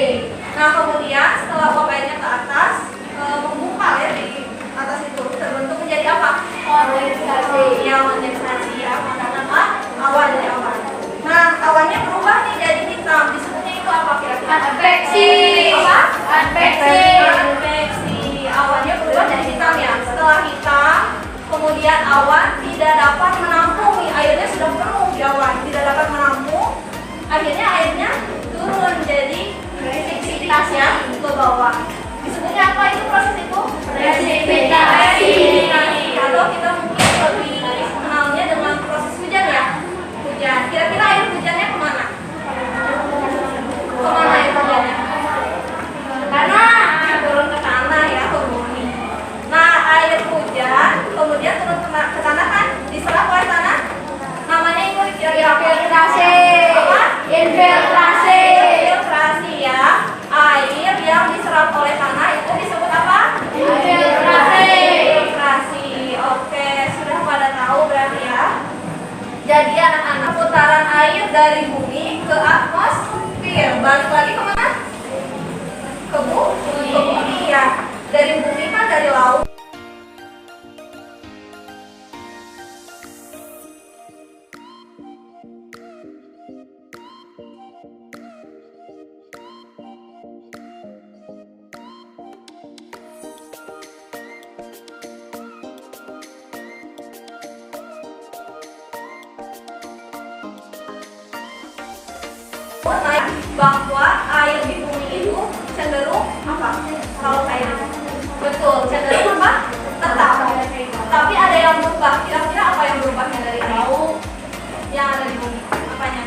Nah, kemudian setelah uap airnya ke atas, membungkal ya di atas itu terbentuk menjadi apa? Kondensasi. Ya, kondensasi ya. Karena apa? Awan dari awan. Nah, awannya berubah nih jadi hitam. Disebutnya itu apa kira-kira? Adveksi. Apa? Adveksi. Adveksi. Awannya berubah jadi hitam ya. Setelah hitam, kemudian awan tidak dapat menampung, airnya sudah penuh di awan, tidak dapat menampung. Akhirnya airnya turun jadi resipsitas ya ke bawah. Disebutnya apa itu proses itu? Resipitasi. Atau kita mungkin lebih kenalnya dengan proses hujan ya. Hujan. Kira-kira air hujannya kemana? Kemana air hujannya? Tanah. balik lagi kemana? Ke bumi ya. Dari bumi kan dari laut. Bahwa air di bumi itu cenderung apa? Kalau kayak betul, cenderung apa? Tetap. Tapi ada yang berubah. Kira-kira apa yang berubahnya dari laut yang ada di bumi? Apanya?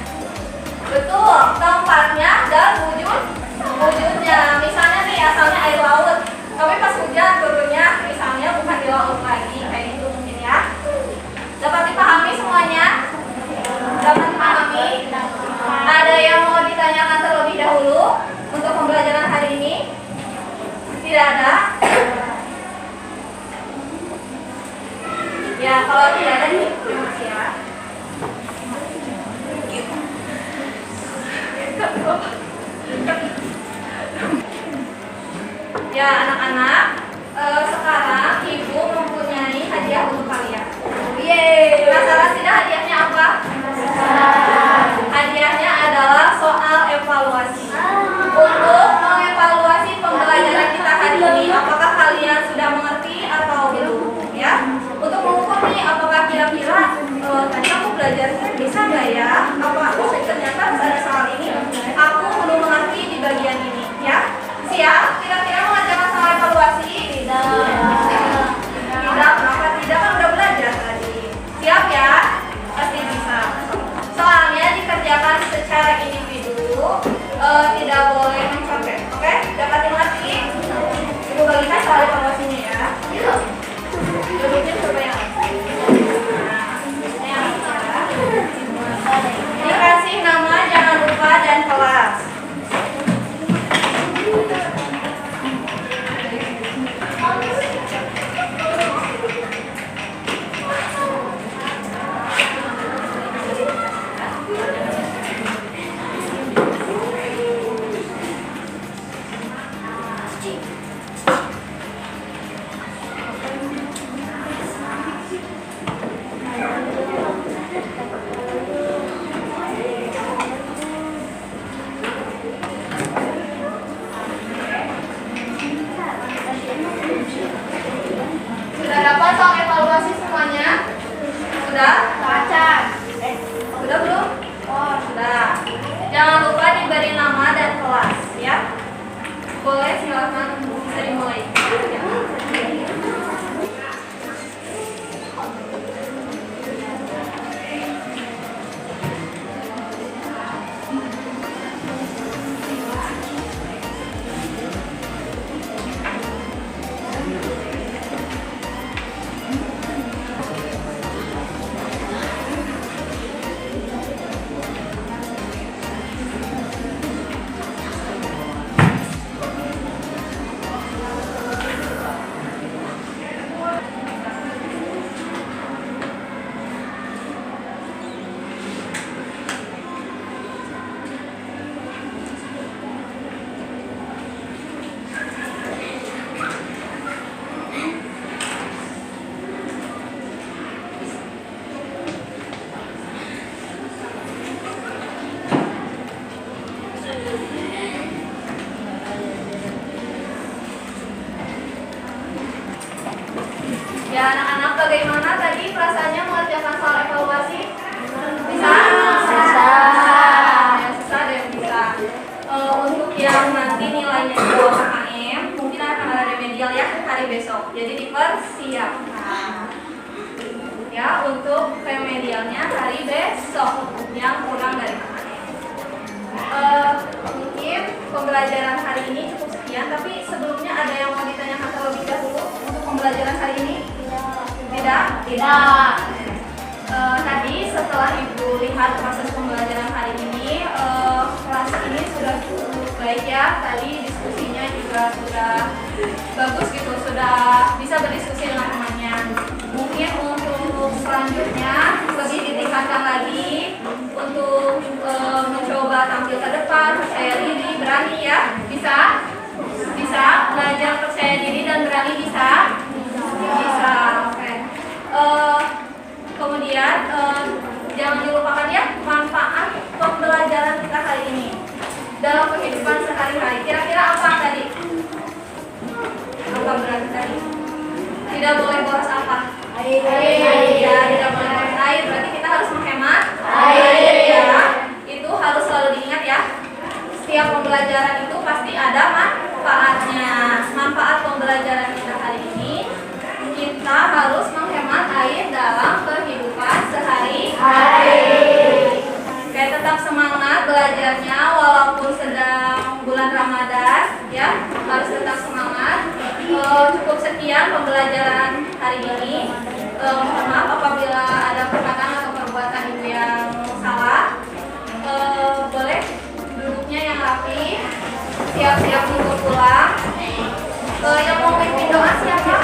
Betul, tempatnya dan wujudnya. Misalnya nih asalnya air laut, tapi pas hujan turunnya misalnya bukan di laut lagi, kayak gitu mungkin ya. Dapat dipahami semuanya? Dapat dipahami? Ada yang mau ditanyakan terlebih dahulu untuk pembelajaran hari ini? Tidak ada? Ya, kalau tidak ada nih, terima kasih ya. Ya, anak-anak, sekarang ibu mempunyai hadiah untuk kalian. Yeay, penasaran tidak hadiahnya apa? Hadiahnya adalah soal evaluasi. Untuk mengevaluasi pembelajaran kita hari ini, apakah kalian sudah mengerti atau belum? Ya, untuk mengukur nih, apakah kira-kira tadi aku belajar bisa nggak ya? Apa? Oh, ternyata ada soal ini. Aku belum mengerti di bagian ini. Ya, siap? Kira-kira mengerjakan soal evaluasi? Tidak. Kenapa tidak? Kan udah belajar tadi. Siap ya? Pasti bisa. Soalnya dikerjakan secara individu, tidak boleh mencontek. Oke? Dapat dimengerti? Ibu bagikan soal evaluasinya ya. Duduknya coba yang dikasih nama, jangan lupa, dan kelas. Sudah dapat soal evaluasi semuanya? Sudah? Baca. Sudah belum? Oh, sudah. Jangan lupa diberi nama dan kelas, ya. Boleh, silakan bisa dimulai. Ya, anak-anak, bagaimana tadi perasaannya mengerjakan soal evaluasi? Bisa? Bisa. Yang susah ada yang bisa. Untuk yang nanti nilainya di bawah KKM, mungkin akan ada remedial ya hari besok. Jadi dipersiapkan. Ya, untuk remedialnya hari besok yang kurang dari KKM. Mungkin pembelajaran hari ini cukup sekian, tapi sebelumnya ada yang mau ditanyakan terlebih dahulu untuk pembelajaran hari ini? Tidak. Tadi setelah Ibu lihat proses pembelajaran hari ini, kelas ini sudah cukup baik ya. Tadi diskusinya juga sudah bagus gitu, sudah bisa berdiskusi dengan temannya. Mungkin untuk selanjutnya lebih ditingkatkan lagi untuk mencoba tampil ke depan, percaya diri dalam kehidupan sehari-hari. Kira-kira apa tadi? Apa berarti tadi? Tidak boleh boros apa? Air. Ya, tidak boleh boros air. Berarti kita harus menghemat air ya. Itu harus selalu diingat ya. Setiap pembelajaran itu pasti ada manfaatnya. Manfaat pembelajaran kita hari ini, kita harus menghemat air dalam kehidupan sehari-hari. Oke, tetap semangat belajarnya walaupun sedang bulan Ramadan ya, harus tetap semangat. Cukup sekian pembelajaran hari ini. Mohon maaf apabila ada perkataan atau perbuatan ibu yang salah. Boleh duduknya yang rapi, siap-siap untuk pulang. Yang mau mimpin doa siapa?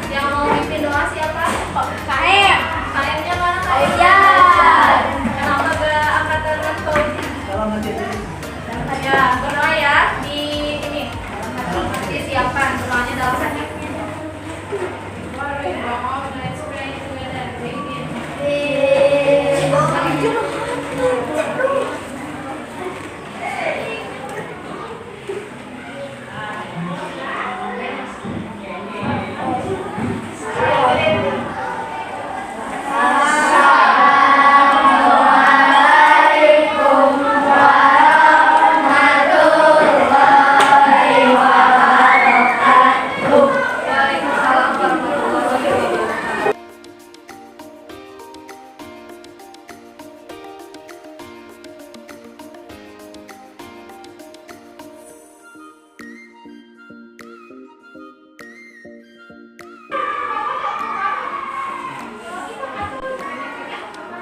Yang mau mimpin doa siapa? KM. KM-nya mana KM? Kenapa berangkatan Fauzi? Ya, berdoa ya di ini. Nanti siapkan doanya dalam hati.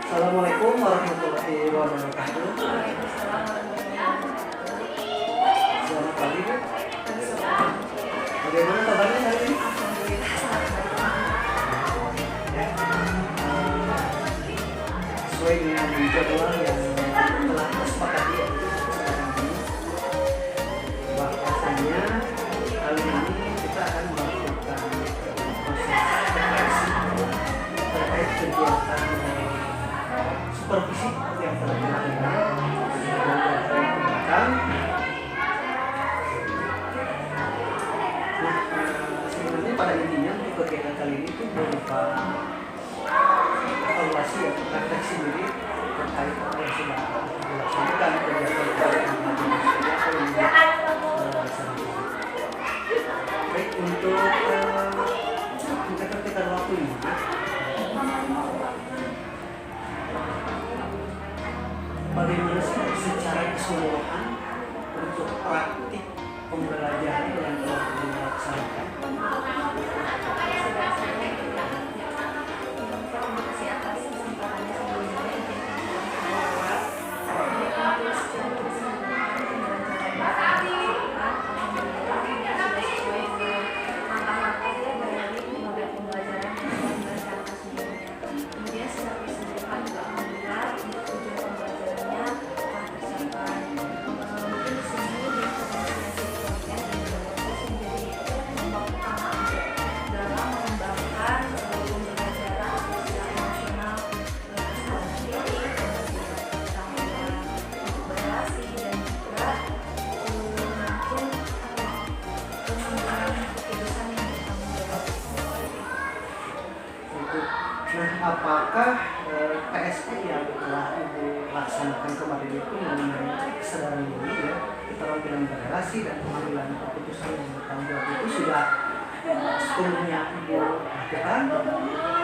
Assalamualaikum warahmatullahi wabarakatuh. Selamat pagi Bu. Bagaimana kabarnya hari ini? Sesuai dengan jadwal yang telah disepakati sekarang ini, bahwasanya kali ini kita akan melakukan proses refleksi terkait kegiatan supervisi yang telah dilakukan beberapa hari kebelakang. Nah, sebenarnya pada intinya untuk kegiatan kali ini itu berupa evaluasi atau refleksi diri terkait apa yang sudah dilaksanakan kegiatan baik untuk mencatat waktu ini. Bagaimana secara keseluruhan untuk praktik pembelajaran yang telah dilaksanakan? Nah, apakah PSE yang telah Ibu laksanakan kemarin itu mengenai kesadaran diri ya, keterampilan berrelasi dan pengambilan keputusan yang bertanggung jawab itu sudah sepenuhnya Ibu lakukan?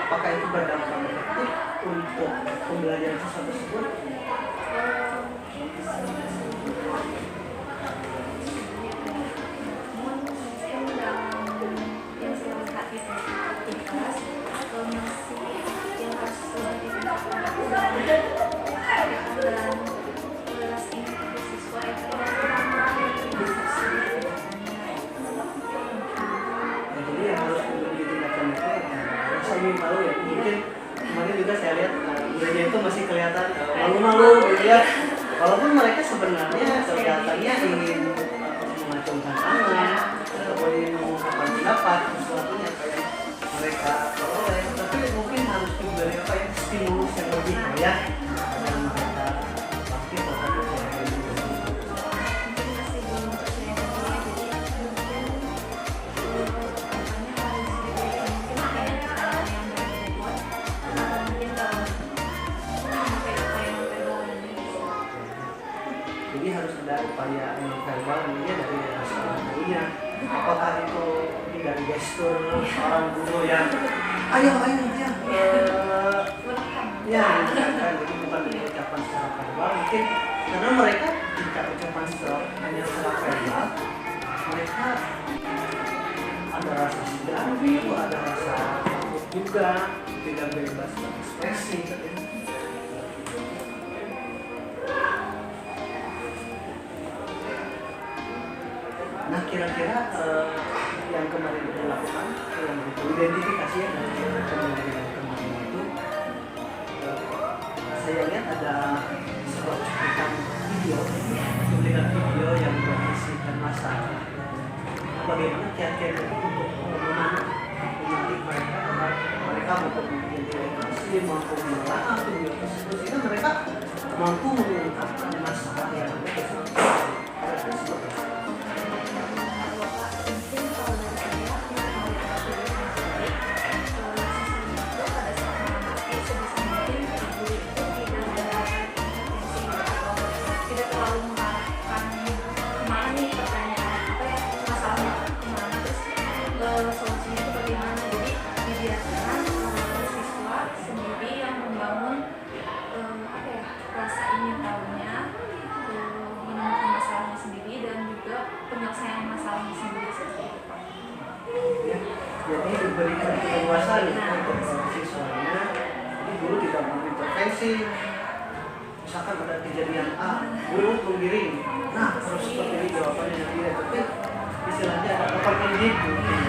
Apakah itu berdampak efektif untuk pembelajaran siswa tersebut? Malu ya, mungkin kemarin juga saya lihat budaya itu masih kelihatan malu-malu gitu ya, walaupun mereka sebenarnya kelihatannya ingin mengacungkan tangan ataupun ingin mengungkapkan pendapat sesuatu yang kayak mereka peroleh, tapi mungkin harus diberi apa ya, stimulus yang lebih ya, dan mereka pasti terhadap ada upaya verbal ini dari seorang gurunya. Apakah itu dari gestur seorang guru yang ayo ya ya kan, jadi bukan dari ucapan secara verbal mungkin karena mereka jika ucapan hanya secara verbal mereka ada rasa segan, ada rasa takut juga, tidak bebas berekspresi. Nah kira-kira yang kemarin dilakukan yang identifikasi ya dari yang kemarin itu saya lihat ada sebuah cuplikan video yang berisikan masa bagaimana kiat-kiat itu untuk memantik mereka agar mereka mampu mengidentifikasi, mampu menelaah video tersebut sehingga mereka mampu mengungkapkan masalah yang ada tersebut. Solusinya itu bagaimana, jadi dibiarkan siswa sendiri yang membangun rasa ingin tahunya, menemukan masalahnya sendiri dan juga penyelesaian masalahnya sendiri seperti itu Pak. Ya, jadi diberikan keleluasan untuk siswanya, jadi guru tidak mengintervensi. Misalkan ada kejadian A, guru menggiring, nah terus seperti ini jawabannya yang tidak, tapi istilahnya ada open ended mungkin.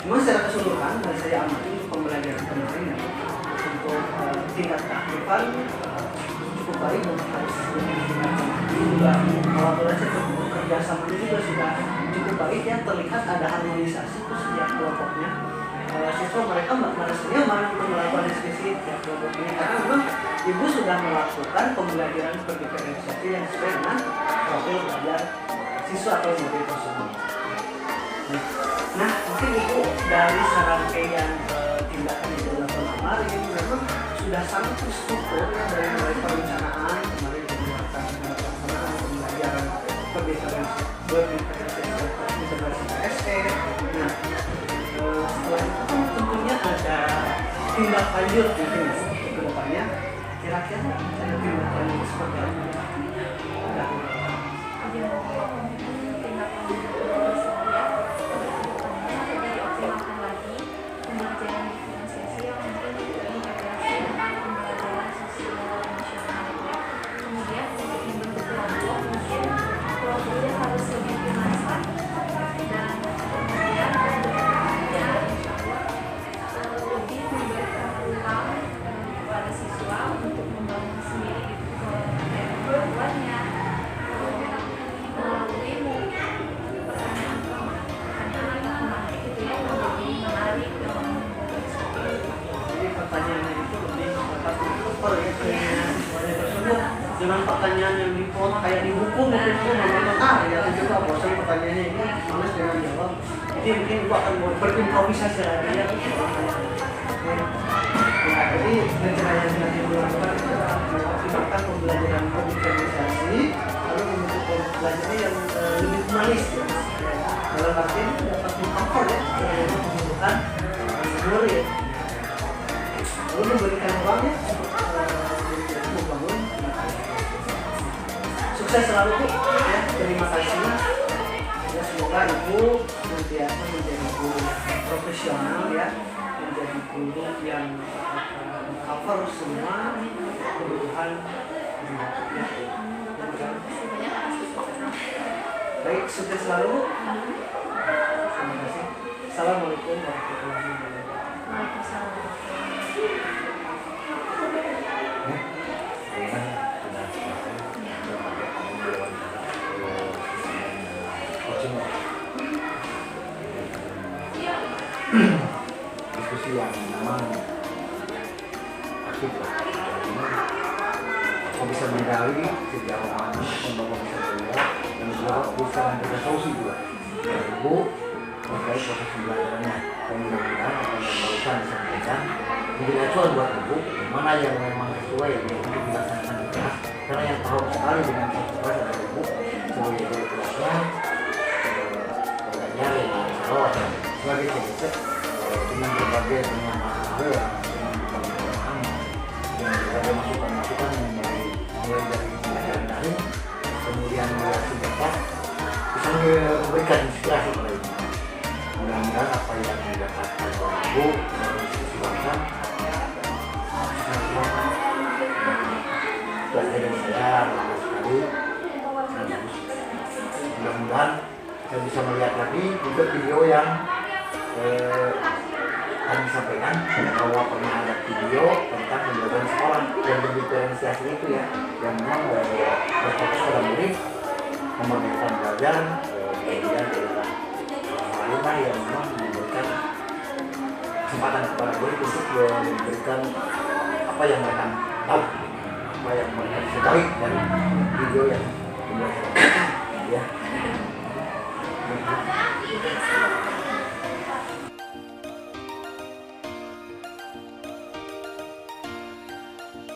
Memang secara keseluruhan dan saya amati pembelajaran kemarin ya, untuk tingkat keaktifan cukup baik dan harus ditingkatkan juga. Kolaborasi untuk bekerja sama ini juga sudah cukup baik ya, terlihat ada harmonisasi itu sejak kelompoknya. Siswa mereka merasa nyaman untuk melakukan diskusi tiap kelompok ini karena memang ibu sudah melakukan pembelajaran berdifferensiasi yang sesuai dengan profil belajar siswa atau murid tersebut. Nah, mungkin itu dari serangkaian tindakan yang dilakukan kemarin memang sudah sangat terstruktur ya, dari mulai perencanaan kemarin pembuatan pelaksanaan pembelajaran berdifferensiasi PSE. Nah, setelah itu kan tentunya ada tindak lanjut mungkin ya untuk kedepannya. Kira-kira ada tindak lanjut seperti apa? Ada. Dengan pertanyaan yang dipot kayak di buku mungkin itu nonton ya coba bosan pertanyaannya ini males dengan jawab, jadi mungkin gua akan berimprovisasi lagi ya. Ya jadi rencana yang nanti dilakukan itu mengoptimalkan pembelajaran komunikasi lalu membentuk pembelajaran yang lebih humanis ya. Dalam arti dapat mengcover ya kebutuhan murid lalu memberikan ruangnya untuk membangun. Sukses selalu Bu, ya, terima kasih ya, semoga Ibu senantiasa menjadi guru profesional ya, menjadi guru yang cover semua kebutuhan ya. Baik, sukses selalu. Terima kasih. Assalamualaikum warahmatullahi wabarakatuh. Waalaikumsalam. Diskusi yang memang aktif lah. Kok bisa menggali sejauh mana pembangunan sekolah dan juga bisa memberikan solusi juga. Ibu terkait proses pembelajarannya. Dan mudah-mudahan apa yang barusan disampaikan menjadi acuan buat ibu mana yang memang sesuai untuk dilaksanakan di kelas, karena yang tahu sekali dengan satu kelas adalah ibu sebagai guru kelasnya, belajar yang harus sebagai pengecek dengan berbagai masalah dengan berbagai pengalaman dengan berbagai masukan-masukan mulai dari pelajaran daring kemudian singkat bisa memberikan inspirasi pada ibu. Mudah-mudahan apa yang didapatkan oleh ibu disusulkan dari saya bagus sekali. Mudah-mudahan saya bisa melihat lagi juga video yang kami sampaikan bahwa pernah ada video tentang pembelajaran sekolah yang diferensiasi itu ya, yang memang berfokus pada murid memerdekakan belajar, kemudian adalah lain lah yang memang memberikan kesempatan kepada murid untuk memberikan apa yang mereka tahu, apa yang mereka ketahui dari video yang pembelajaran ya.